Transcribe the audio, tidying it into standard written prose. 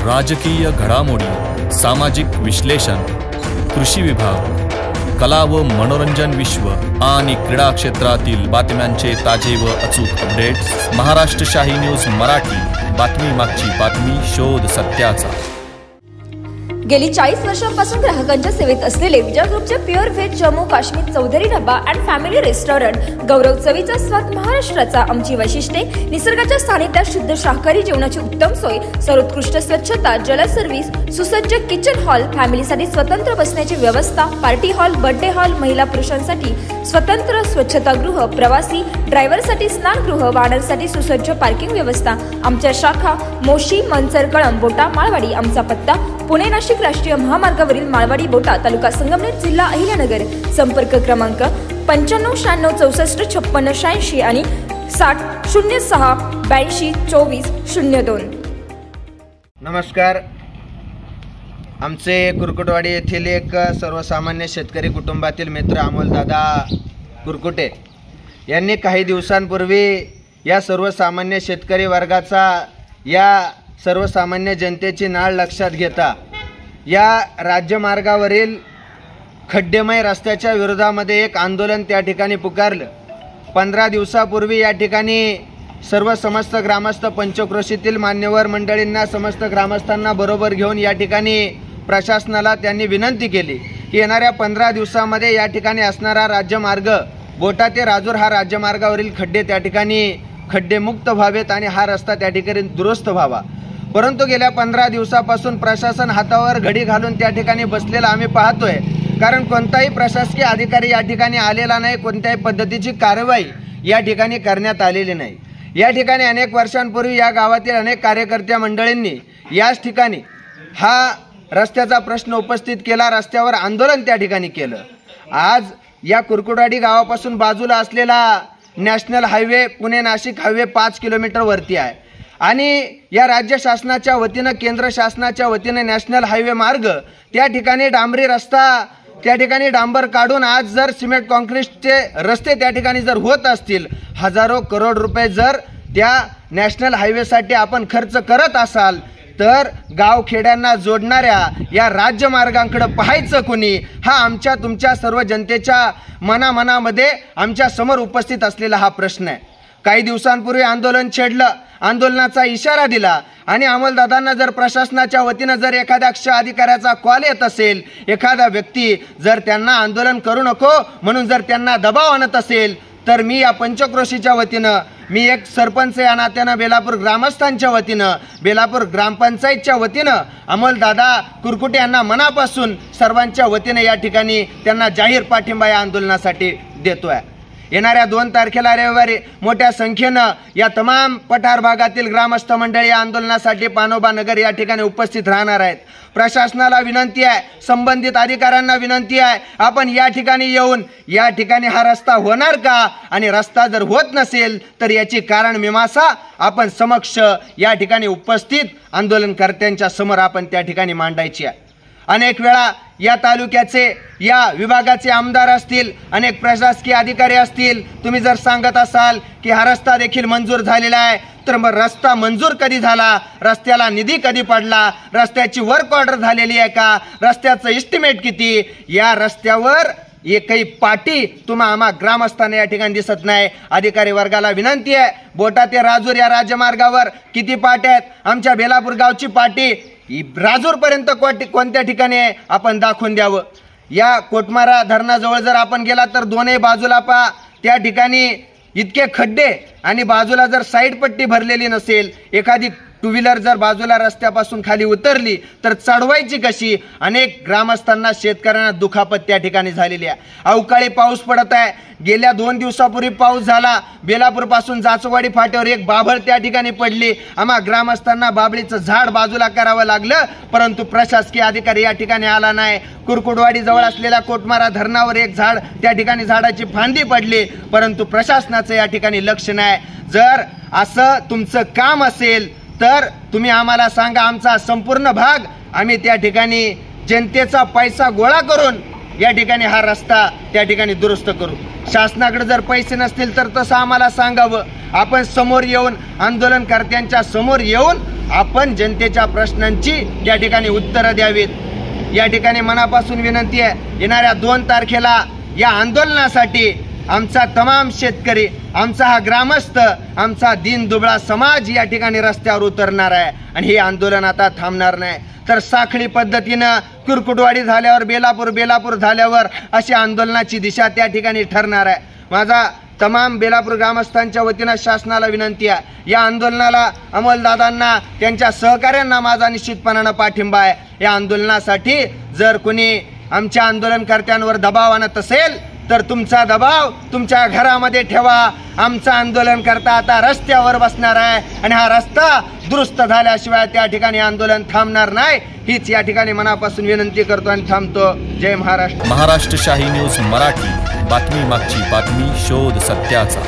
राजकीय घडामोडी, सामाजिक विश्लेषण, कृषी विभाग, कला व मनोरंजन विश्व आणि क्रीडा क्षेत्रातील बातम्यांचे ताजे व अचूक अपडेट्स। महाराष्ट्र शाही न्यूज मराठी, बातमी मागची बातमी, शोध सत्याचा। गेली 40 वर्षांपासून ग्राहकांच्या सेवेत असलेले विजय ग्रुपचे pure veg Jammu Kashmir Chaudhary dhaba and family restaurant गौरव चवीचा स्वाद महाराष्ट्राचा आमची वैशिष्ट्ये, निसर्गाच्या सानिध्यात शुद्ध शाकाहारी जेवणाची उत्तम सोय, सर्वोत्कृष्ट स्वच्छता, जल सर्व्हिस, सुसज्ज किचन हॉल, फॅमिलीसाठी स्वतंत्र बसण्याची व्यवस्था, पार्टी हॉल, बर्थडे हॉल, महिला पुरुषांसाठी स्वतंत्र स्वच्छतागृह, प्रवासी ड्रायव्हरसाठी स्नानगृह, वाहनांसाठी सुसज्ज पार्किंग व्यवस्था। आमच्या शाखा मोशी, मनसर, कळंब, बोटा, माळवाडी। आमचा पत्ता पुणे नाशिक राष्ट्रीय महामार्गावरील माळवाडी बोटा, तालुका संगमनेर, जिल्हा अहिल्यानगर। संपर्क क्रमांक 95 96 64 56 86 आणि 60 06 82 24 02। नमस्कार। आमचे कुरकुटवाडी येथील एक सर्वसामान्य शेतकरी कुटुंबातील मित्र अमोलदादा कुरकुटे यांनी काही दिवसांपूर्वी या सर्वसामान्य शेतकरी वर्गाचा, या सर्वसामान्य जनतेची नाळ लक्षात घेता या राज्यमार्गावरील खड्डेमय रस्त्याच्या विरोधामध्ये एक आंदोलन त्या ठिकाणी पुकारलं। 15 दिवसापूर्वी या ठिकाणी सर्व समस्त ग्रामस्थ, पंचक्रोशीतील मान्यवर मंडळींना, समस्त ग्रामस्थांना बरोबर घेऊन या ठिकाणी प्रशासनाला त्यांनी विनंती केली की येणाऱ्या 15 दिवसामध्ये या ठिकाणी असणारा राज्यमार्ग बोटा ते राजूर हा राज्यमार्गावरील खड्डे त्या ठिकाणी खड्डेमुक्त व्हावेत आणि हा रस्ता त्या ठिकाणी दुरुस्त व्हावा। परंतु गेल्या 15 दिवसापासून प्रशासन हातावर घडी घालून त्या ठिकाणी बसलेला आम्ही पाहतोय, कारण कोणताही प्रशासकीय अधिकारी या ठिकाणी आलेला नाही, कोणत्याही पद्धतीची कारवाई या ठिकाणी करण्यात आलेली नाही। या ठिकाणी अनेक वर्षांपूर्वी या गावातील अनेक कार्यकर्त्या मंडळींनी याच ठिकाणी हा रस्त्याचा प्रश्न उपस्थित केला, रस्त्यावर आंदोलन त्या ठिकाणी केलं। आज या कुरकुटवाडी गावापासून बाजूला असलेला national highway, Pune Nashik highway 5 kilometre वरती आहे आणि या राज्य शासनाच्या वतीनं, केंद्र शासनाच्या वतीनं नॅशनल हायवे मार्ग त्या ठिकाणी डांबरी रस्ता, त्या ठिकाणी डांबर काढून आज जर सिमेंट कॉन्क्रीटचे रस्ते त्या ठिकाणी जर होत असतील, हजारो करोड रुपये जर त्या नॅशनल हायवेसाठी आपण खर्च करत असाल, तर गावखेड्यांना जोडणाऱ्या या राज्यमार्गांकडे पाहायचं कोणी, हा आमच्या तुमच्या सर्व जनतेच्या मनामध्ये आमच्या समोर उपस्थित असलेला हा प्रश्न आहे। काही दिवसांपूर्वी आंदोलन छेडलं, आंदोलनाचा इशारा दिला आणि अमोलदादांना जर प्रशासनाच्या वतीनं जर एखाद्या अधिकाऱ्याचा कॉल येत असेल, एखादा व्यक्ती जर त्यांना आंदोलन करू नको म्हणून जर त्यांना दबाव आणत असेल, तर मी या पंचक्रोशीच्या वतीनं, मी एक सरपंच या नात्यानं, बेलापूर ग्रामस्थांच्या वतीनं, बेलापूर ग्रामपंचायतच्या वतीनं अमोलदादा कुरकुटे यांना मनापासून सर्वांच्या वतीनं या ठिकाणी त्यांना जाहीर पाठिंबा या आंदोलनासाठी देतोय। येणाऱ्या 2 तारखेला रविवारी मोठ्या संख्येनं या तमाम पठार भागातील ग्रामस्थ मंडळी या आंदोलनासाठी पानोबा नगर या ठिकाणी उपस्थित राहणार आहेत। प्रशासनाला विनंती आहे, संबंधित अधिकाऱ्यांना विनंती आहे, आपण या ठिकाणी येऊन या ठिकाणी हा रस्ता होणार का, आणि रस्ता जर होत नसेल तर याची कारण मीमांसा आपण समक्ष या ठिकाणी उपस्थित आंदोलनकर्त्यांच्या समोर आपण त्या ठिकाणी मांडायची आहे। अनेक वेळा या तालुक्याचे, या विभागाचे आमदार असतील, अनेक प्रशासकीय अधिकारी असतील, तुम्ही जर सांगत असाल की हा रस्ता देखील मंजूर झालेला आहे, तर मग रस्ता मंजूर कधी झाला, रस्त्याला निधी कधी पडला, रस्त्याची वर्क ऑर्डर झालेली आहे का, रस्त्याचं एस्टिमेट किती, या रस्त्यावर एकही पाटी आम्हा ग्रामस्थांना या ठिकाणी दिसत नाही। अधिकारी वर्गाला विनंती आहे, बोटा ते राजूर या राज्यमार्गावर किती पाट्या आहेत, आमच्या बेलापूर गावची पाटी राजूर पर्यंत कोणत्या ठिकाणी आहे आपण दाखवून द्यावं। या कोटमारा धरणाजवळ जर आपण गेला तर दोन्ही बाजूला पहा त्या ठिकाणी इतके खड्डे, आणि बाजूला जर साईड पट्टी भरलेली नसेल, एखादी टू व्हीलर जर बाजूला रस्त्यापासून खाली उतरली तर चढवायची कशी, अनेक ग्रामस्थांना, शेतकऱ्यांना दुखापत त्या ठिकाणी झालेली आहे। अवकाळी पाऊस पडत आहे, गेल्या 2 दिवसापूर्वी पाऊस झाला, बेलापूर पासून जाचवाडी फाट्यावर एक बाभळ त्या ठिकाणी पडली, आम्हा ग्रामस्थांना बाबळीचं झाड बाजूला करावं लागलं, परंतु प्रशासकीय अधिकारी या ठिकाणी आला नाही। कुरकुटवाडी जवळ असलेल्या कोटमारा धरणावर एक झाड, त्या ठिकाणी झाडाची फांदी पडली, परंतु प्रशासनाचं या ठिकाणी लक्ष नाही। जर असं तुमचं काम असेल तर तुम्ही आम्हाला सांगा, आमचा संपूर्ण भाग आम्ही त्या ठिकाणी जनतेचा पैसा गोळा करून या ठिकाणी हा रस्ता त्या ठिकाणी दुरुस्त करू। शासनाकडे जर पैसे नसतील तर तसं आम्हाला सांगावं, आपण समोर येऊन आंदोलनकर्त्यांच्या समोर येऊन आपण जनतेच्या प्रश्नांची या ठिकाणी उत्तरं द्यावीत. या ठिकाणी मनापासून विनंती आहे, येणाऱ्या 2 तारखेला या आंदोलनासाठी आमचा तमाम शेतकरी, आमचा हा ग्रामस्थ, आमचा दीन दुबळा समाज या ठिकाणी रस्त्यावर उतरणार आहे. आणि हे आंदोलन आता थांबणार नाही. तर साखळी पद्धतीनं कुरकुटवाडी झाल्यावर बेलापूर झाल्यावर अशी आंदोलनाची दिशा त्या ठिकाणी ठरणार आहे. माझा तमाम बेलापूर ग्रामस्थांच्या वतीनं शासनाला विनंती आहे, या आंदोलनाला अमोलदादांना, त्यांच्या सहकाऱ्यांना माझा निश्चितपणानं पाठिंबा आहे. या आंदोलनासाठी जर कोणी आमच्या आंदोलनकर्त्यांवर दबाव आणत असेल तर तुमचा दबाव तुमच्या घरामध्ये ठेवा. आमचं आंदोलन करता आता रस्त्यावर बसणार आहे आणि हा रस्ता दुरुस्त झाल्याशिवाय त्या ठिकाणी आंदोलन थांबणार नाही. हीच या ठिकाणी मनापासून विनंती करतो आणि थांबतो. जय महाराष्ट्र. महाराष्ट्र शाही न्यूज मराठी, बातमी मागची बातमी, शोध सत्याचा.